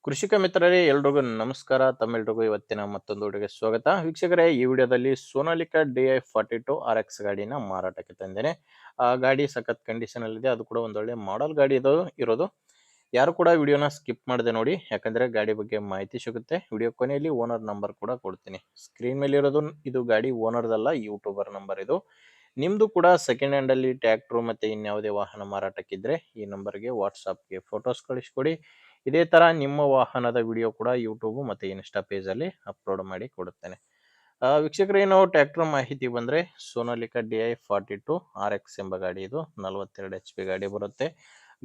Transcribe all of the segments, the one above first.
ಕೃಷಿಕ ಮಿತ್ರರೇ ಎಲ್ರಿಗೂ ನಮಸ್ಕಾರ. ತಮ್ಮೆಲ್ರಿಗೂ ಇವತ್ತಿನ ಮತ್ತೊಂದು ವಿಡಿಯೋಗೆ ಸ್ವಾಗತ. ವೀಕ್ಷಕರೇ, ಈ ವಿಡಿಯೋದಲ್ಲಿ ಸೋನಾಲಿಕಾ DI42 RX ಗಾಡಿನ ಮಾರಾಟಕ್ಕೆ ತಂದೇನೆ. ಆ ಗಾಡಿ ಸಖತ್ ಕಂಡೀಷನ್ ಅಲ್ಲಿದೆ. ಅದು ಕೂಡ ಒಂದೊಳ್ಳೆ ಮಾಡೆಲ್ ಗಾಡಿ ಇರೋದು. ಯಾರು ಕೂಡ ವಿಡಿಯೋನ ಸ್ಕಿಪ್ ಮಾಡದೆ ನೋಡಿ, ಯಾಕಂದ್ರೆ ಗಾಡಿ ಬಗ್ಗೆ ಮಾಹಿತಿ ಸಿಗುತ್ತೆ. ವಿಡಿಯೋ ಕೊನೆಯಲ್ಲಿ ಓನರ್ ನಂಬರ್ ಕೂಡ ಕೊಡ್ತೀನಿ. ಸ್ಕ್ರೀನ್ ಮೇಲೆ ಇರೋದು ಇದು ಗಾಡಿ ಓನರ್ದಲ್ಲ, ಯೂಟ್ಯೂಬರ್ ನಂಬರ್ ಇದು. ನಿಮ್ದು ಕೂಡ ಸೆಕೆಂಡ್ ಹ್ಯಾಂಡ್ ಅಲ್ಲಿ ಟ್ರ್ಯಾಕ್ಟರ್ ಮತ್ತೆ ಇನ್ಯಾವುದೇ ವಾಹನ ಮಾರಾಟಕ್ಕಿದ್ರೆ ಈ ನಂಬರ್ಗೆ ವಾಟ್ಸಾಪ್ಗೆ ಫೋಟೋಸ್ ಕಳಿಸ್ಕೊಡಿ. ಇದೇ ತರ ನಿಮ್ಮ ವಾಹನದ ವಿಡಿಯೋ ಕೂಡ ಯೂಟ್ಯೂಬ್ ಮತ್ತೆ ಇನ್ಸ್ಟಾ ಪೇಜ್ ಅಲ್ಲಿ ಅಪ್ಲೋಡ್ ಮಾಡಿ ಕೊಡುತ್ತೇನೆ. ವೀಕ್ಷಕರೇ, ನಾವು ಟ್ರ್ಯಾಕ್ಟರ್ ಮಾಹಿತಿ ಬಂದ್ರೆ ಸೋನಾಲಿಕಾ DI42 RX ಎಂಬ ಗಾಡಿ ಇದು 42 HP ಗಾಡಿ ಬರುತ್ತೆ.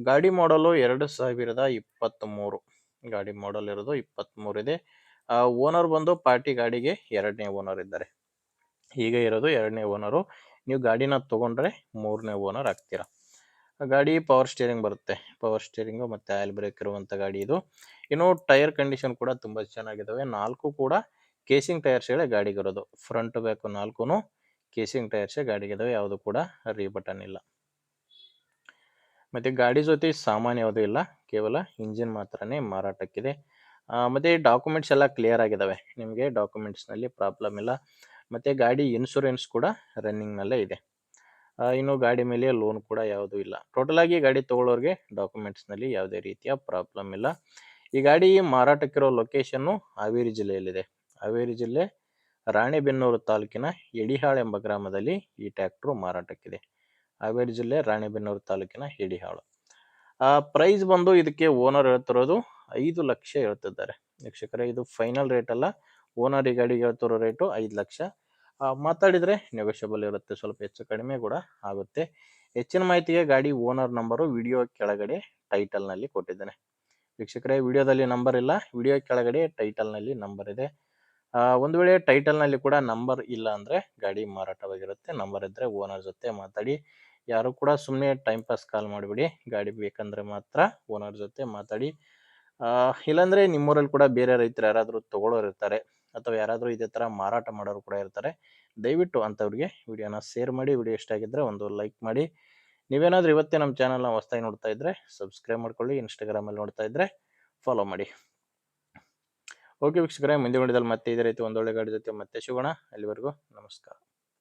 ಗಾಡಿ ಮಾಡಲು 2023. ಗಾಡಿ ಮಾಡಲ್ ಇರೋದು 23 ಇದೆ. ಓನರ್ ಬಂದು ಪಾರ್ಟಿ ಗಾಡಿಗೆ ಎರಡನೇ ಓನರ್ ಇದ್ದಾರೆ. ಈಗ ಇರೋದು ಎರಡನೇ ಓನರು. ನೀವು ಗಾಡಿನ ತಗೊಂಡ್ರೆ ಮೂರನೇ ಓನರ್ ಆಗ್ತೀರಾ. ಗಾಡಿ ಪವರ್ ಸ್ಟೇರಿಂಗ್ ಬರುತ್ತೆ. ಪವರ್ ಸ್ಟೇರಿಂಗು ಮತ್ತೆ ಆಯಿಲ್ ಬ್ರೇಕ್ ಇರುವಂತ ಗಾಡಿ ಇದು. ಇನ್ನು ಟೈರ್ ಕಂಡೀಷನ್ ಕೂಡ ತುಂಬಾ ಚೆನ್ನಾಗಿದ್ದಾವೆ. ನಾಲ್ಕು ಕೂಡ ಕೇಸಿಂಗ್ ಟೈರ್ಸ್ಗಳೇ ಗಾಡಿಗಿರೋದು. ಫ್ರಂಟ್ ಬ್ಯಾಕ್ ನಾಲ್ಕು ಕೇಸಿಂಗ್ ಟೈರ್ಸ್ ಗಾಡಿಗಿದಾವೆ. ಯಾವುದು ಕೂಡ ರೀಬಟನ್ ಇಲ್ಲ. ಮತ್ತೆ ಗಾಡಿ ಜೊತೆ ಸಾಮಾನ್ಯ ಯಾವುದೂ ಇಲ್ಲ, ಕೇವಲ ಇಂಜಿನ್ ಮಾತ್ರನೇ ಮಾರಾಟಕ್ಕಿದೆ. ಮತ್ತೆ ಡಾಕ್ಯುಮೆಂಟ್ಸ್ ಎಲ್ಲ ಕ್ಲಿಯರ್ ಆಗಿದಾವೆ. ನಿಮಗೆ ಡಾಕ್ಯುಮೆಂಟ್ಸ್ ನಲ್ಲಿ ಪ್ರಾಬ್ಲಮ್ ಇಲ್ಲ. ಮತ್ತೆ ಗಾಡಿ ಇನ್ಶೂರೆನ್ಸ್ ಕೂಡ ರನ್ನಿಂಗ್ ನಲ್ಲೇ ಇದೆ. ಇನ್ನು ಗಾಡಿ ಮೇಲೆ ಲೋನ್ ಕೂಡ ಯಾವುದೂ ಇಲ್ಲ. ಟೋಟಲ್ ಆಗಿ ಗಾಡಿ ತಗೊಳ್ಳೋರಿಗೆ ಡಾಕ್ಯುಮೆಂಟ್ಸ್ ನಲ್ಲಿ ಯಾವುದೇ ರೀತಿಯ ಪ್ರಾಬ್ಲಮ್ ಇಲ್ಲ. ಈ ಗಾಡಿ ಮಾರಾಟಕ್ಕಿರೋ ಲೊಕೇಶನ್ ಹಾವೇರಿ ಜಿಲ್ಲೆಯಲ್ಲಿದೆ. ಹಾವೇರಿ ಜಿಲ್ಲೆ ರಾಣೆಬೆನ್ನೂರು ತಾಲೂಕಿನ ಯಡಿಹಾಳ್ ಎಂಬ ಗ್ರಾಮದಲ್ಲಿ ಈ ಟ್ರ್ಯಾಕ್ಟರ್ ಮಾರಾಟಕ್ಕಿದೆ. ಹಾವೇರಿ ಜಿಲ್ಲೆ ರಾಣೆಬೆನ್ನೂರು ತಾಲೂಕಿನ ಯಡಿಹಾಳು. ಪ್ರೈಸ್ ಬಂದು ಇದಕ್ಕೆ ಓನರ್ ಹೇಳ್ತಿರೋದು 5 ಲಕ್ಷ ಹೇಳ್ತಿದ್ದಾರೆ. ವೀಕ್ಷಕರೇ, ಇದು ಫೈನಲ್ ರೇಟ್ ಅಲ್ಲ. ಓನರ್ ಈ ಗಾಡಿಗೆ ಹೇಳ್ತಿರೋ ರೇಟು 5 ಲಕ್ಷ. ಮಾತಾಡಿದ್ರೆ ನೆಗೋಷಿಯಬಲ್ ಇರುತ್ತೆ, ಸ್ವಲ್ಪ ಹೆಚ್ಚು ಕಡಿಮೆ ಕೂಡ ಆಗುತ್ತೆ. ಹೆಚ್ಚಿನ ಮಾಹಿತಿಗೆ ಗಾಡಿ ಓನರ್ ನಂಬರು ವಿಡಿಯೋ ಕೆಳಗಡೆ ಟೈಟಲ್ ನಲ್ಲಿ ಕೊಟ್ಟಿದ್ದೇನೆ. ವೀಕ್ಷಕರೇ, ವಿಡಿಯೋದಲ್ಲಿ ನಂಬರ್ ಇಲ್ಲ, ವಿಡಿಯೋ ಕೆಳಗಡೆ ಟೈಟಲ್ ನಲ್ಲಿ ನಂಬರ್ ಇದೆ. ಒಂದು ವೇಳೆ ಟೈಟಲ್ ನಲ್ಲಿ ಕೂಡ ನಂಬರ್ ಇಲ್ಲ ಅಂದ್ರೆ ಗಾಡಿ ಮಾರಾಟವಾಗಿರುತ್ತೆ. ನಂಬರ್ ಇದ್ರೆ ಓನರ್ ಜೊತೆ ಮಾತಾಡಿ. ಯಾರು ಕೂಡ ಸುಮ್ಮನೆ ಟೈಮ್ ಪಾಸ್ ಕಾಲ್ ಮಾಡಿಬಿಡಿ. ಗಾಡಿ ಬೇಕಂದ್ರೆ ಮಾತ್ರ ಓನರ್ ಜೊತೆ ಮಾತಾಡಿ. ಇಲ್ಲಾಂದ್ರೆ ನಿಮ್ಮೂರಲ್ಲಿ ಕೂಡ ಬೇರೆ ರೈತರು ಯಾರಾದರೂ ತಗೊಳ್ಳೋರು ಇರ್ತಾರೆ, ಅಥವಾ ಯಾರಾದರೂ ಇದೇ ತರ ಮಾರಾಟ ಮಾಡೋರು ಕೂಡ ಇರ್ತಾರೆ. ದಯವಿಟ್ಟು ಅಂಥವ್ರಿಗೆ ವಿಡಿಯೋನ ಶೇರ್ ಮಾಡಿ. ವಿಡಿಯೋ ಇಷ್ಟ ಆಗಿದ್ರೆ ಒಂದು ಲೈಕ್ ಮಾಡಿ. ನೀವೇನಾದ್ರೂ ಇವತ್ತೇ ನಮ್ಮ ಚಾನಲ್ನ ಹೊಸದಾಗಿ ನೋಡ್ತಾ ಇದ್ರೆ ಸಬ್ಸ್ಕ್ರೈಬ್ ಮಾಡ್ಕೊಳ್ಳಿ. ಇನ್ಸ್ಟಾಗ್ರಾಮಲ್ಲಿ ನೋಡ್ತಾ ಇದ್ರೆ ಫಾಲೋ ಮಾಡಿ. ಓಕೆ ವೀಕ್ಷಕರೇ, ಮುಂದಿನ ವಿಡಿಯೋದಲ್ಲಿ ಮತ್ತೆ ಇದೇ ರೀತಿ ಒಂದೊಳ್ಳೆ ಗಾಡಿ ಜೊತೆ ಮತ್ತೆ ಸಿಗೋಣ. ಅಲ್ಲಿವರೆಗೂ ನಮಸ್ಕಾರ.